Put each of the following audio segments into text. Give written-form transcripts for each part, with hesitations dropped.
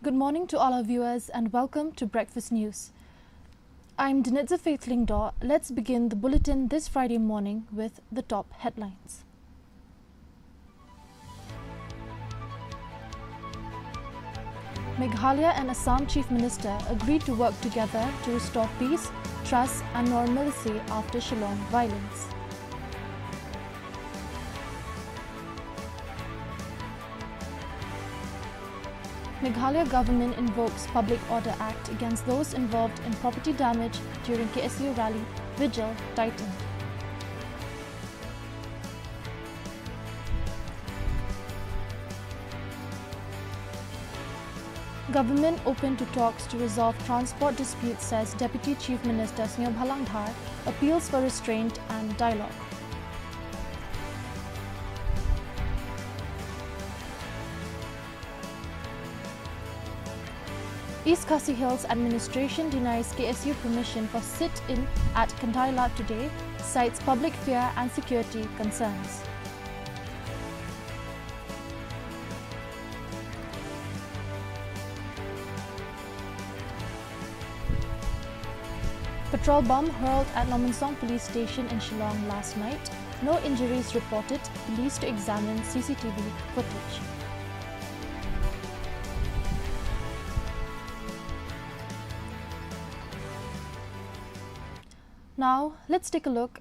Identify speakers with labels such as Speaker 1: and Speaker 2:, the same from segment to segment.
Speaker 1: Good morning to all our viewers and welcome to Breakfast News. I'm Dinitza Faithlingdor. Let's begin the bulletin this Friday morning with the top headlines. Meghalaya and Assam Chief Minister agreed to work together to restore peace, trust and normalcy after Shillong violence. Meghalaya government invokes Public Order Act against those involved in property damage during KSU rally. Vigil tightened. Government open to talks to resolve transport disputes, says Deputy Chief Minister Meghalaya. Appeals for restraint and dialogue. East Khasi Hills administration denies KSU permission for sit-in at Kandaila today, cites public fear and security concerns. Petrol bomb hurled at Lomansong police station in Shillong last night. No injuries reported. Police to examine CCTV footage. Now, let's take a look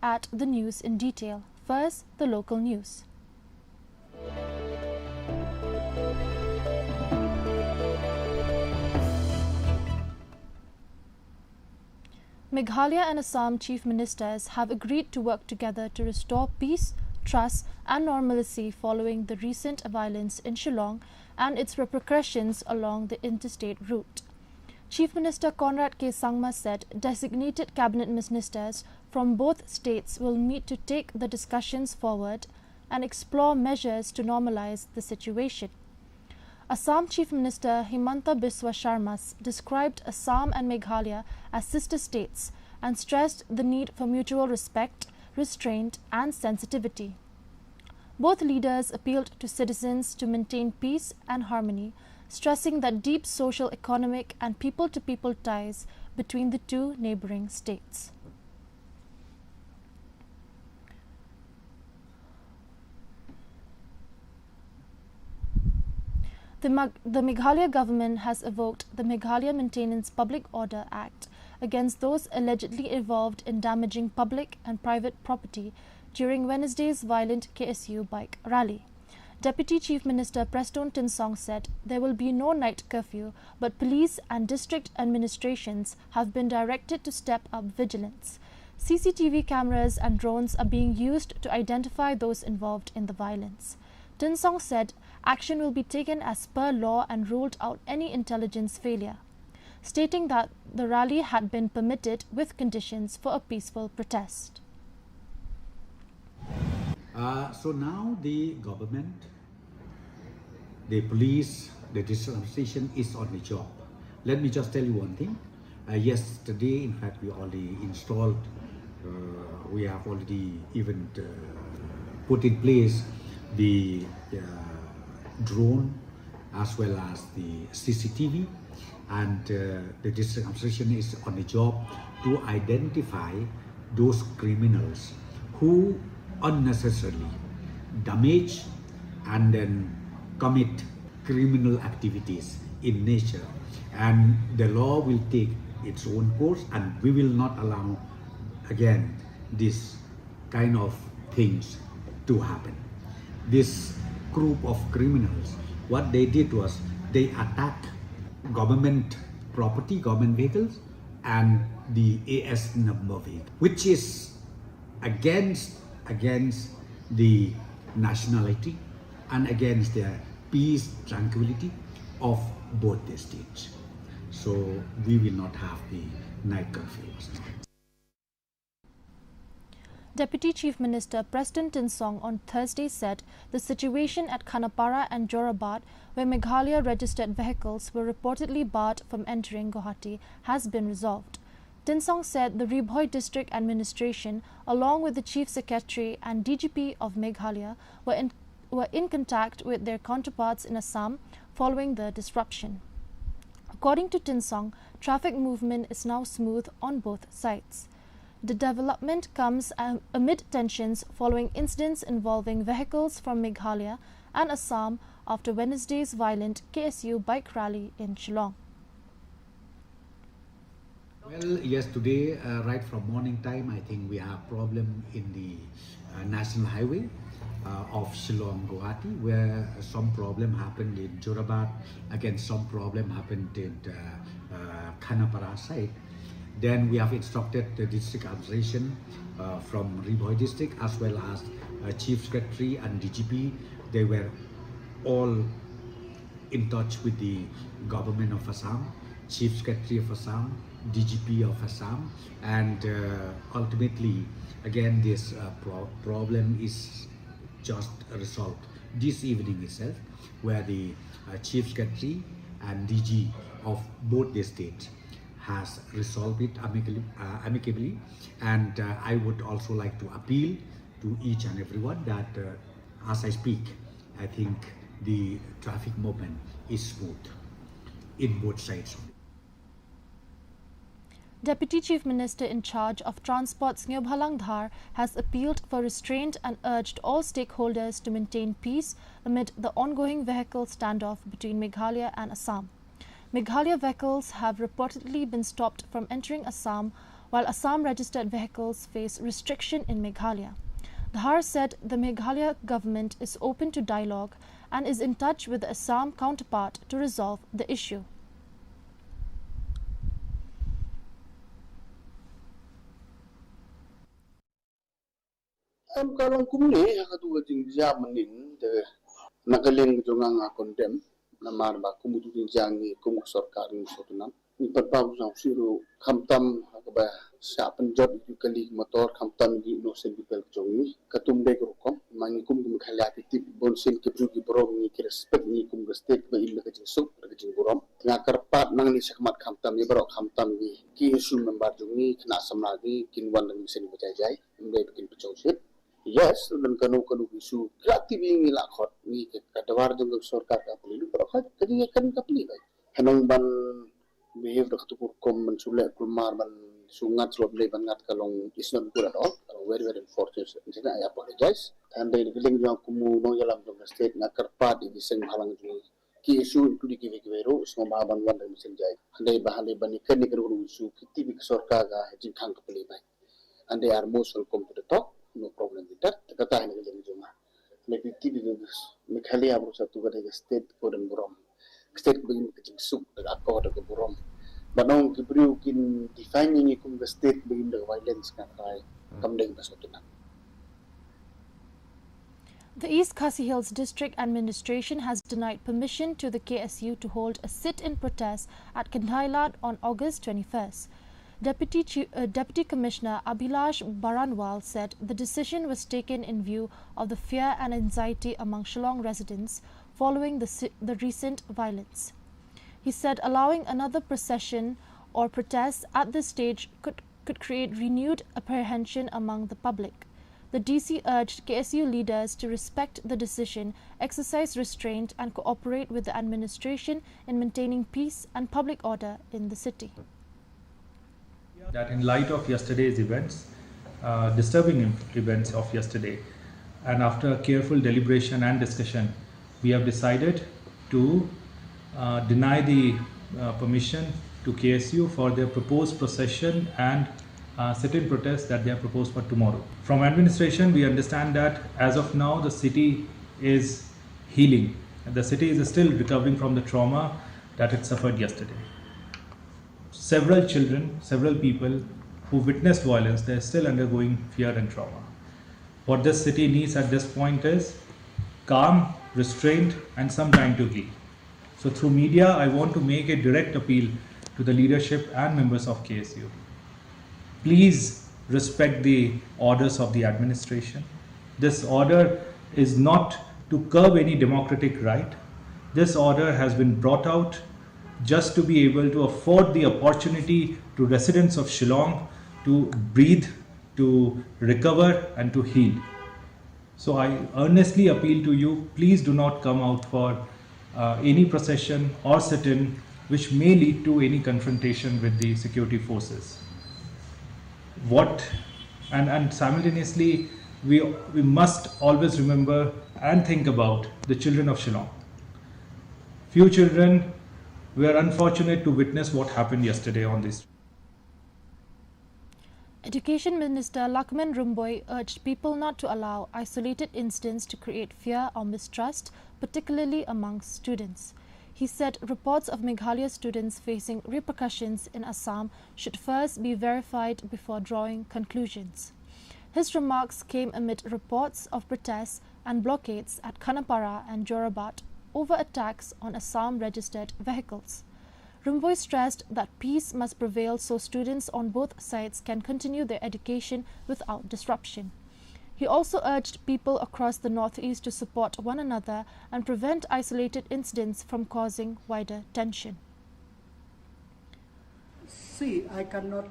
Speaker 1: at the news in detail. First, the local news. Meghalaya and Assam Chief Ministers have agreed to work together to restore peace, trust and normalcy following the recent violence in Shillong and its repercussions along the interstate route. Chief Minister Conrad K. Sangma said designated cabinet ministers from both states will meet to take the discussions forward and explore measures to normalize the situation. Assam Chief Minister Himanta Biswa Sharma described Assam and Meghalaya as sister states and stressed the need for mutual respect, restraint and sensitivity. Both leaders appealed to citizens to maintain peace and harmony, stressing that deep social, economic and people-to-people ties between the two neighbouring states. The Meghalaya government has evoked the Meghalaya Maintenance Public Order Act against those allegedly involved in damaging public and private property during Wednesday's violent KSU bike rally. Deputy Chief Minister Preston Tinsong said there will be no night curfew, but police and district administrations have been directed to step up vigilance. CCTV cameras and drones are being used to identify those involved in the violence. Tinsong said action will be taken as per law and ruled out any intelligence failure, stating that the rally had been permitted with conditions for a peaceful protest.
Speaker 2: So now the government, the police, the district administration is on the job. Let me just tell you one thing. Yesterday, in fact, we already installed, we have already even put in place the drone as well as the CCTV, and the district administration is on the job to identify those criminals who unnecessarily damage and then commit criminal activities in nature, and the law will take its own course and we will not allow again this kind of things to happen. This group of criminals, what they did was they attacked government property, government vehicles and the AS number vehicle, which is against the nationality and against the peace, tranquility of both the states. So we will not have the night curfews.
Speaker 1: Deputy Chief Minister Preston Tinsong on Thursday said the situation at Khanapara and Jorabad, where Meghalaya registered vehicles were reportedly barred from entering Guwahati, has been resolved. Tinsong said the Ribhoi District Administration, along with the Chief Secretary and DGP of Meghalaya, were in contact with their counterparts in Assam following the disruption. According to Tinsong, traffic movement is now smooth on both sides. The development comes amid tensions following incidents involving vehicles from Meghalaya and Assam after Wednesday's violent KSU bike rally in Shillong.
Speaker 2: Well, yes, today, right from morning time, I think we have problem in the national highway of Shillong Guwahati, where some problem happened in Jorabat, again some problem happened in Khanapara side. Then we have instructed the district administration from Riboy district as well as Chief Secretary and DGP. They were all in touch with the government of Assam, Chief Secretary of Assam, DGP of Assam, and ultimately again this problem is just resolved this evening itself, where the Chief Secretary and DG of both the states has resolved it amicably, and I would also like to appeal to each and everyone that as I speak, I think the traffic movement is smooth in both sides.
Speaker 1: Deputy Chief Minister in charge of Transport Sngyobhalang Dhar has appealed for restraint and urged all stakeholders to maintain peace amid the ongoing vehicle standoff between Meghalaya and Assam. Meghalaya vehicles have reportedly been stopped from entering Assam, while Assam registered vehicles face restriction in Meghalaya. Dhar said the Meghalaya government is open to dialogue and is in touch with the Assam counterpart to resolve the issue.
Speaker 3: Kalau kumni hakatu jing jamanin de nakaleng jongang condemn namar ba kumutu jangi kumu sarkar ni sotunan ni perpau sang siru khamtam hakaba sa panjab kali motor khamtam gi innocent people jongi katum de kom mani kum khala tip bonsin ke pru gi borom ni respect ni kum state ba illa ka jisuk ka jing borom nga karpat nang ni sakmat khamtam ni borok khamtam gi ki isu member jongi kena samlagi kinwan ni sen bajai mbe bikin pechausit. Yes, dan kanu isu kreatif ini lakot ni kadawar jengkel sorkar kapli lu berkat kadinya kan kapli baik. Hanong ban behave dak tukur kom mensulek kulmar ban sungat slot le ban ngat kalong is not good at all. Very unfortunate. Jadi I apologize. And they geling jang kumu no jalam jong state na karpat di seng halang jung ki isu itu di kiwe kiwero semua bahan wan dan mesin jai. Andai bahan ban ikan ni kanu isu kiti bik sorkar ga jing khang kapli baik. And they are most welcome to the talk. No problem with that. Kata ini kerja cuma. Lekti di Meghalaya berusaha tu kerja state kodan burom. State begini kecil suk dekat kau dekat burom. Banong kibru kin defining ikum ke state begini dekat violence kan kai. Kamdeng pasotunan.
Speaker 1: The East Khasi Hills District Administration has denied permission to the KSU to hold a sit-in protest at Kandhailat on August 21st. Deputy Commissioner Abhilash Baranwal said the decision was taken in view of the fear and anxiety among Shillong residents following the recent violence. He said allowing another procession or protest at this stage could create renewed apprehension among the public. The DC urged KSU leaders to respect the decision, exercise restraint and cooperate with the administration in maintaining peace and public order in the city.
Speaker 4: That in light of yesterday's events, disturbing events of yesterday, and after careful deliberation and discussion, we have decided to deny the permission to KSU for their proposed procession and sit-in protest that they have proposed for tomorrow. From administration, we understand that as of now, the city is healing. The city is still recovering from the trauma that it suffered yesterday. Several children, several people who witnessed violence, they are still undergoing fear and trauma. What this city needs at this point is calm, restraint, and some time to heal. So through media, I want to make a direct appeal to the leadership and members of KSU. Please respect the orders of the administration. This order is not to curb any democratic right. This order has been brought out just to be able to afford the opportunity to residents of Shillong to breathe, to recover and to heal. So I earnestly appeal to you, please do not come out for any procession or sit-in which may lead to any confrontation with the security forces. And simultaneously, we must always remember and think about the children of Shillong. Few children were unfortunate to witness what happened yesterday on this.
Speaker 1: Education Minister Lakman Rumboy urged people not to allow isolated incidents to create fear or mistrust, particularly amongst students. He said reports of Meghalaya students facing repercussions in Assam should first be verified before drawing conclusions. His remarks came amid reports of protests and blockades at Khanapara and Jorabat over attacks on Assam-registered vehicles. Rumboy stressed that peace must prevail so students on both sides can continue their education without disruption. He also urged people across the northeast to support one another and prevent isolated incidents from causing wider tension.
Speaker 5: See, I cannot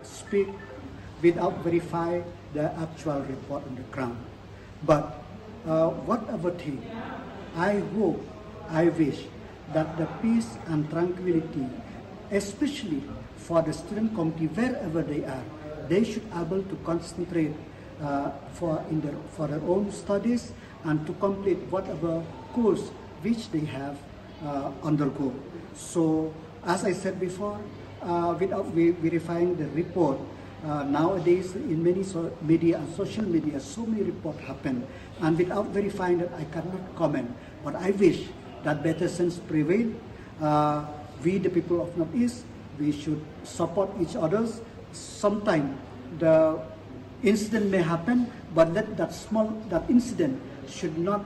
Speaker 5: speak without verifying the actual report on the ground. But whatever thing, I hope, I wish that the peace and tranquility, especially for the student community wherever they are, they should be able to concentrate for their own studies and to complete whatever course which they have undergo. So, as I said before, without verifying the report, nowadays in many media and social media, so many reports happen, and without verifying that, I cannot comment. But I wish that better sense prevail. We, the people of Northeast, we should support each other. Sometimes the incident may happen, but let that incident should not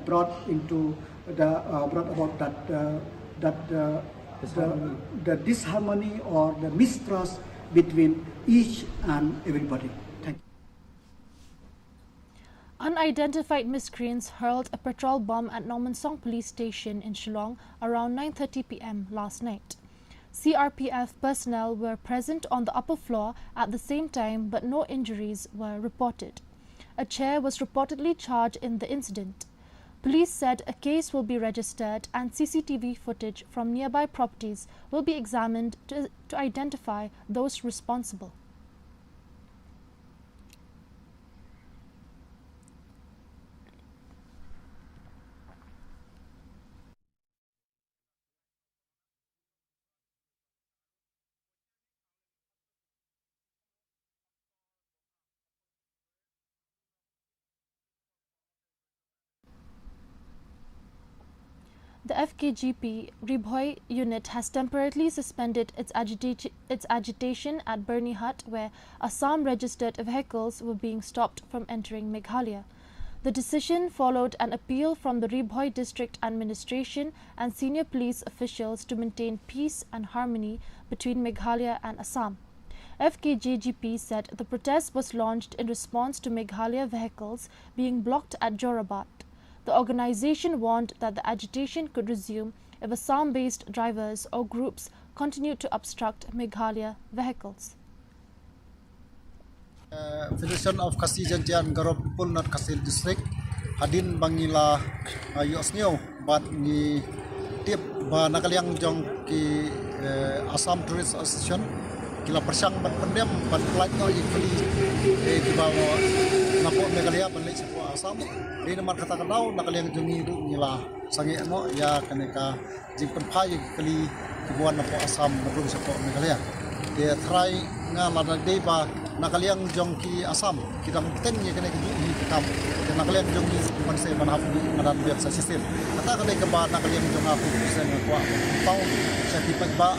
Speaker 5: brought about the disharmony or the mistrust between each and everybody. Thank you.
Speaker 1: Unidentified miscreants hurled a petrol bomb at Normansong police station in Shillong around 9:30 p.m. last night. CRPF personnel were present on the upper floor at the same time, but no injuries were reported. A chair was reportedly charged in the incident. Police said a case will be registered and CCTV footage from nearby properties will be examined to identify those responsible. The FKGP Ribhoi unit has temporarily suspended its agitation at Bernie Hut, where Assam-registered vehicles were being stopped from entering Meghalaya. The decision followed an appeal from the Ribhoi district administration and senior police officials to maintain peace and harmony between Meghalaya and Assam. FKJGP said the protest was launched in response to Meghalaya vehicles being blocked at Jorabat. The organization warned that the agitation could resume if Assam-based drivers or groups continued to obstruct Meghalaya vehicles.
Speaker 6: Federation of Kasi Janjian Garop Pulnat Kasil District Hadin Bangila Yosnyo Bat ni Tip Ba Nakaliang Jong ki Assam Tourist Association Kila Persang Bat Pendem Bat Pelatno Ikli Kibawa Napo Meghalaya Balik Sepo Assam Di nomor kata-katau Nakaliang Jongi Itu Nila Sangi Emo Ya Kaneka Jimpen Pai Kali Kibuan Napo Assam Nadung Sepo Meghalaya Dia try nga lada deba nakaliang jongki Assam kita mungkin ya kena ini kita nakaliang jongki cuma saya manhaf di ngadan biar sa sistem kata kena ke ba nakaliang jong aku bisa ngakwa tau sa tipat ba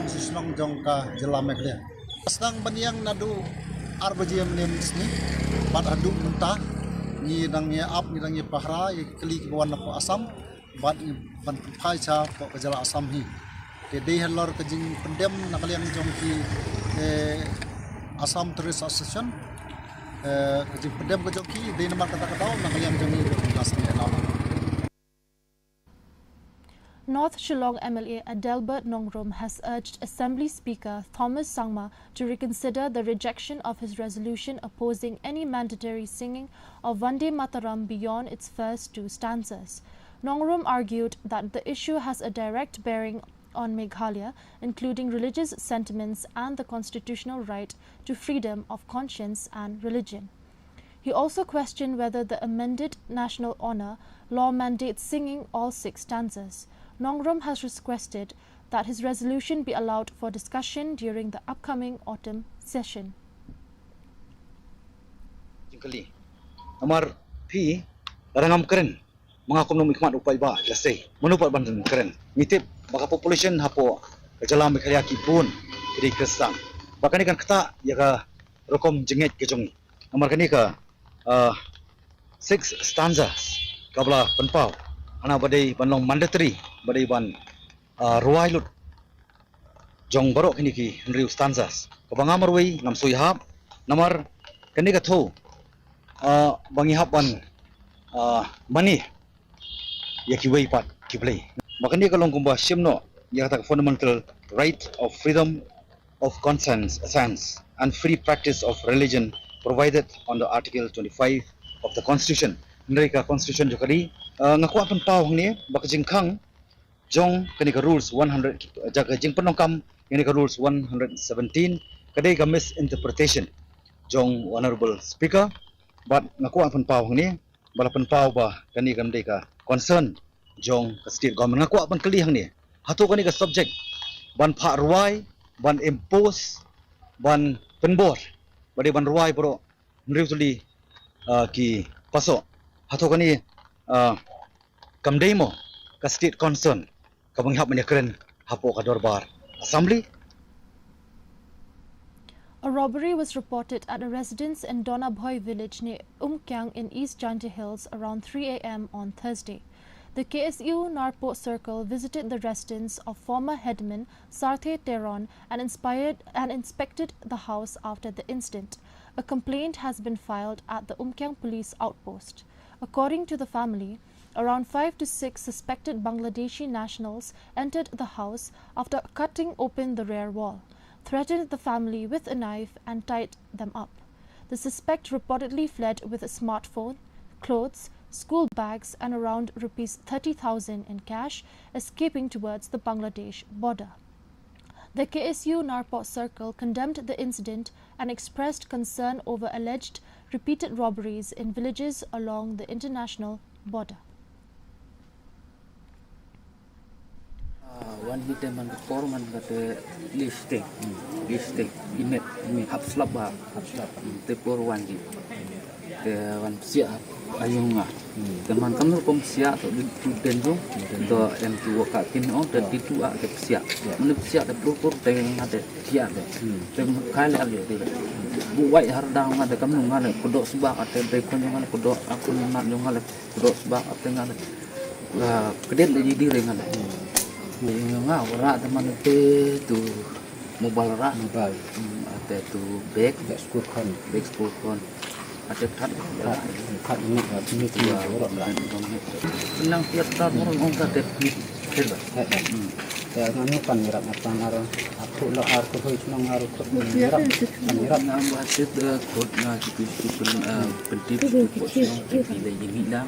Speaker 6: mensusunong jongka jelam Meghalaya sedang baniang nadu arbajiam nem disni bat adu mentah ni dangnya up ni dangnya pahra ye kali kibawan na po Assam bat ban pai cha po kajala Assam hi Day halor kajing pendem nakaliang jongki Assam Tourist Association kajing pendem kajongki day naman kata-katao nakaliang jongi lasni alama.
Speaker 1: North Shillong MLA Adelbert Nongrum has urged Assembly Speaker Thomas Sangma to reconsider the rejection of his resolution opposing any mandatory singing of Vande Mataram beyond its first two stanzas. Nongrum argued that the issue has a direct bearing on Meghalaya, including religious sentiments and the constitutional right to freedom of conscience and religion. He also questioned whether the amended national honour law mandates singing all 6 stanzas. Nongrum has requested that his resolution be allowed for discussion during the upcoming autumn session.
Speaker 7: Amar P Rangam keren mga kumno mikmat upay ba lasay manupat bandan keren mitip baka population hapo kajalam Meghalaya kibun di kristang baka ni kan kata ya ka rokom jenget kejong amar kani ka 6 stanzas kabla penpau ana badai banlong mandatory badai ban ruai lut jong barok kini ki riu stanzas kabanga marwei nam suyhap namar kani ka tho bangi hapan money ya kiwei pat kiplay makanya kalau kumba simno ya kata fundamental right of freedom of conscience and free practice of religion provided on the article 25 of the constitution mereka constitution jokari ngaku apan pau ni baka jingkang jong kanika rules 100 jaga jing penongkam kanika rules 117 kadai ka misinterpretation jong honorable speaker but ngaku apan pau ni bala penpau ba kani kan deka concern jong ka state government ngaku apan kali hang ni hatu kani ka subject ban pha ruai ban impose ban penbor bade ban ruai bro nriutuli ki paso hatu kani kamdemo ka state concern ka banghap man kren hapo ka dorbar assembly.
Speaker 1: A robbery was reported at a residence in Donabhoy village near Umkyang in East Jaintia Hills around 3 a.m. on Thursday. The KSU Narpo Circle visited the residence of former headman Sarthe Teron and inspected the house after the incident. A complaint has been filed at the Umkyang police outpost. According to the family, around 5 to 6 suspected Bangladeshi nationals entered the house after cutting open the rear wall, threatened the family with a knife and tied them up. The suspect reportedly fled with a smartphone, clothes, school bags and around Rs 30,000 in cash, escaping towards the Bangladesh border. The KSU Narpo Circle condemned the incident and expressed concern over alleged repeated robberies in villages along the international border.
Speaker 8: One hit man the four man got a lipstick, image, hapslap, the poor one, the one sia, ayunga, the man come from sia to denjo, the and to work out in all the two are the sia, the proper thing at the sia, the kind of white her down at the coming on a kudos back at the bacon on a kudos, a kudos back at the cadet lady ring on it. Nga ora teman itu tu mobile rak mobile ada tu bag school con ada kat ini tu orang lain senang tiap tahun orang kata hebat ya nganu kan mirak matan aro aku lo aku hoi senang aro kod mirak nambah set kod na itu penting kod senang bila ini dah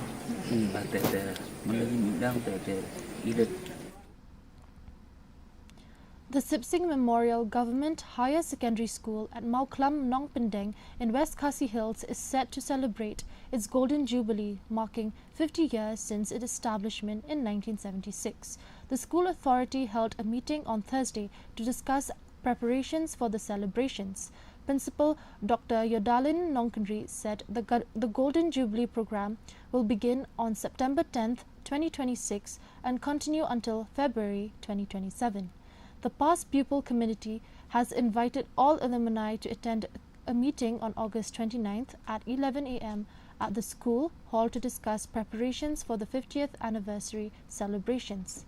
Speaker 8: ada mana ini dah ada ide.
Speaker 1: The Sipsing Memorial Government Higher Secondary School at Mauklam Nongpindeng in West Khasi Hills is set to celebrate its Golden Jubilee, marking 50 years since its establishment in 1976. The school authority held a meeting on Thursday to discuss preparations for the celebrations. Principal Dr. Yodalin Nongkandri said the Golden Jubilee program will begin on September 10, 2026 and continue until February 2027. The past pupil committee has invited all alumni to attend a meeting on August 29th at 11 a.m. at the school hall to discuss preparations for the 50th anniversary celebrations.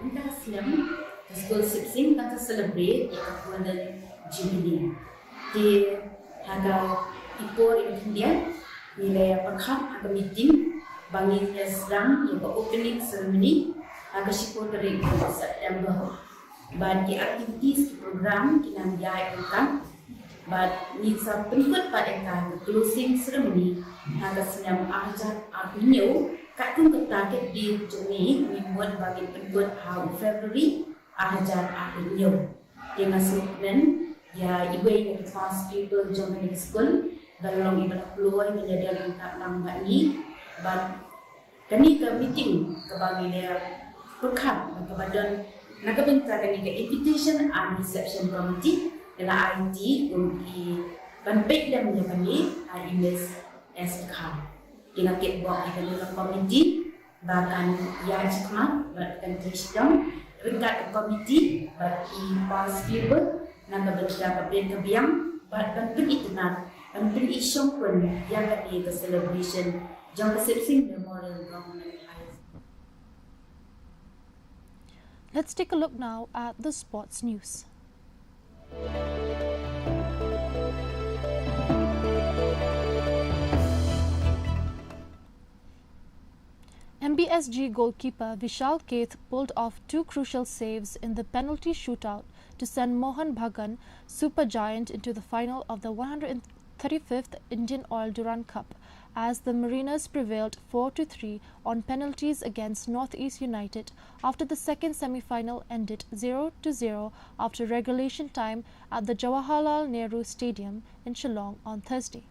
Speaker 9: The school Sipsing to celebrate the Golden Jubilee. The Haga Ipor in India, nilai perkhidmat haga meeting, bangin sedang yang opening ceremony. Agar sipur dari September. Bagi aktivitas program kita menjadi tentang but needs a pengikut pada closing ceremony hingga senam ajar akhirnya katun ketarget di Juni membuat bagi pengikut Februari ajar akhirnya dengan sebabnya ya ibu yang fast people join the school dalam ibadah keluar menjadi lengkap lambat ni but kami ke meeting ke bagi dia perkam kepada nak bentar kami ke invitation and reception committee dalam IT untuk banpek dan kami IMS as perkam dengan kitbok di dalam komiti bahkan yang cekmat bahkan tersedang rekat komiti bagi past people nak bentar kebiang bahkan penitinan dan penisong pun yang kami ke celebration John Sing Memorial Government High.
Speaker 1: Let's take a look now at the sports news. MBSG goalkeeper Vishal Keth pulled off 2 crucial saves in the penalty shootout to send Mohan Bagan, Supergiant, into the final of the 135th Indian Oil Durand Cup, as the Mariners prevailed 4-3 on penalties against Northeast United after the second semi-final ended 0-0 after regulation time at the Jawaharlal Nehru Stadium in Shillong on Thursday.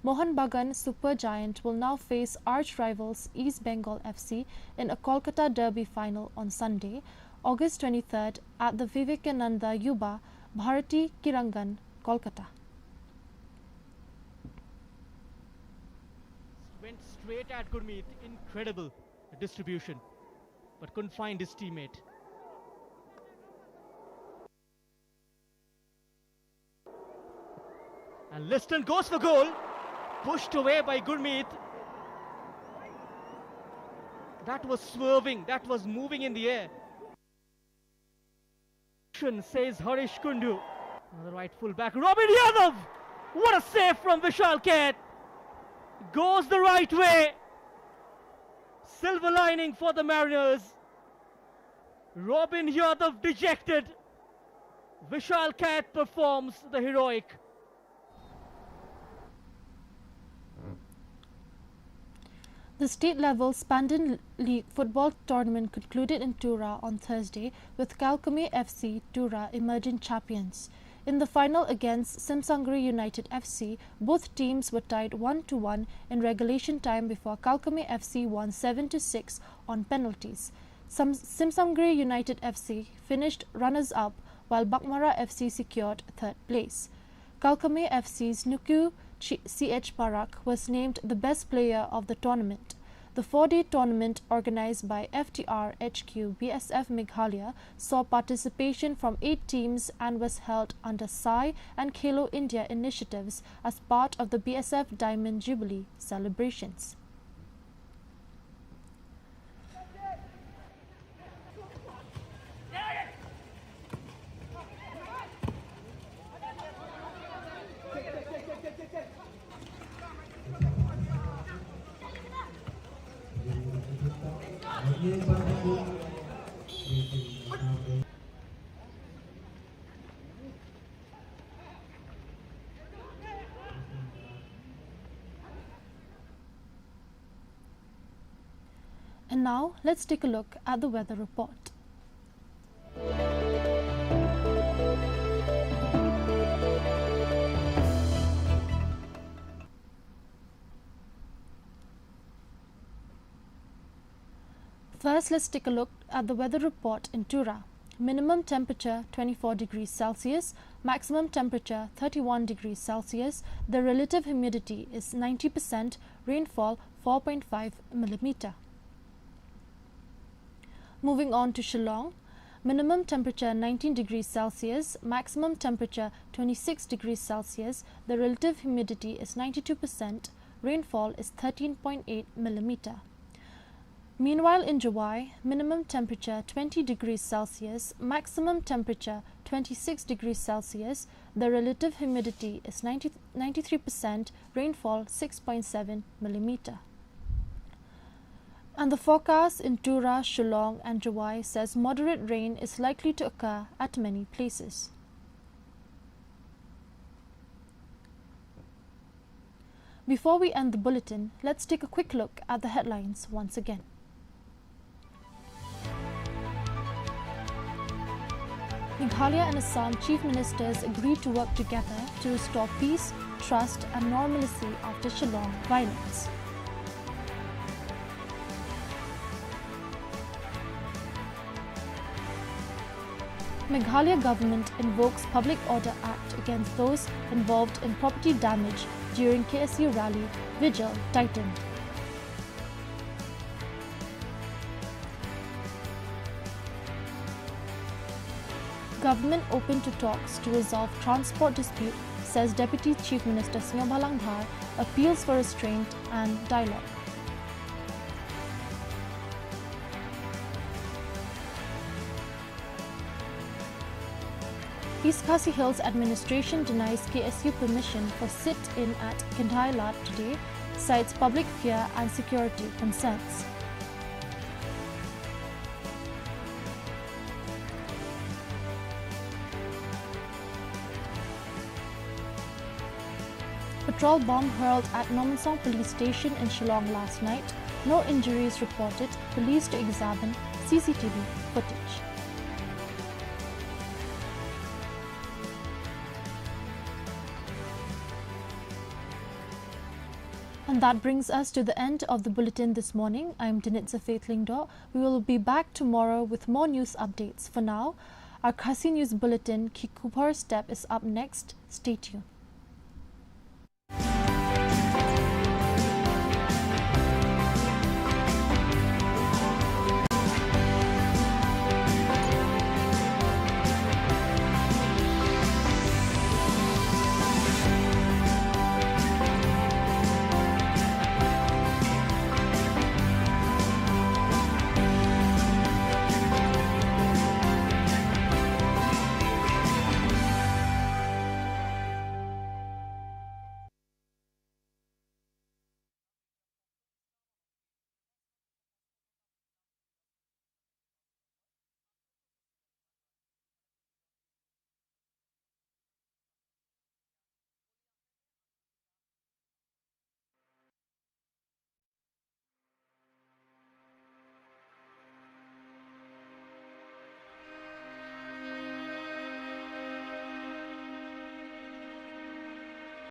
Speaker 1: Mohan Bagan Supergiant will now face arch-rivals East Bengal FC in a Kolkata derby final on Sunday, August 23rd at the Vivekananda Yuba Bharati Kirangan, Kolkata.
Speaker 10: Went straight at Gurmeet, incredible distribution, but couldn't find his teammate. And Liston goes for goal, pushed away by Gurmeet. That was swerving, that was moving in the air. Says Harish Kundu. Now the right full back, Robin Yadav! What a save from Vishal Keth! Goes the right way. Silver lining for the Mariners. Robin Yadav dejected. Vishal Keth performs the heroic.
Speaker 1: The state-level Spandon League football tournament concluded in Tura on Thursday with Kalkumi FC Tura emerging champions. In the final against Simsangri United FC, both teams were tied 1-1 in regulation time before Kalkumi FC won 7-6 on penalties. Simsangri United FC finished runners-up while Bakmara FC secured third place. Kalkumi FC's Nuku CH Parak was named the best player of the tournament. The 4-day tournament organized by FTR HQ BSF Meghalaya saw participation from 8 teams and was held under SAI and Khelo India initiatives as part of the BSF Diamond Jubilee celebrations. And now, let's take a look at the weather report. First, let's take a look at the weather report in Tura. Minimum temperature 24 degrees Celsius, maximum temperature 31 degrees Celsius. The relative humidity is 90%, rainfall 4.5 millimeter. Moving on to Shillong, minimum temperature 19 degrees Celsius, maximum temperature 26 degrees Celsius. The relative humidity is 92%, rainfall is 13.8 millimeter. Meanwhile in July, minimum temperature 20 degrees Celsius, maximum temperature 26 degrees Celsius. The relative humidity is 93%, rainfall 6.7 millimeter. And the forecast in Tura, Shillong and Juwai says moderate rain is likely to occur at many places. Before we end the bulletin, let's take a quick look at the headlines once again. Meghalaya and Assam chief ministers agreed to work together to restore peace, trust and normalcy after Shillong violence. Meghalaya government invokes Public Order Act against those involved in property damage during KSU rally. Vigil tightened. Government open to talks to resolve transport dispute, says Deputy Chief Minister Balanghar, appeals for restraint and dialogue. East Khasi Hills administration denies KSU permission for sit-in at Meghalaya today, cites public fear and security concerns. Patrol bomb hurled at Nomansong police station in Shillong last night. No injuries reported. Police to examine CCTV footage. And that brings us to the end of the bulletin this morning. I'm Dinitza Faith Lingdo. We will be back tomorrow with more news updates. For now, our Khasi News Bulletin, Ki Kupar Step, is up next. Stay tuned.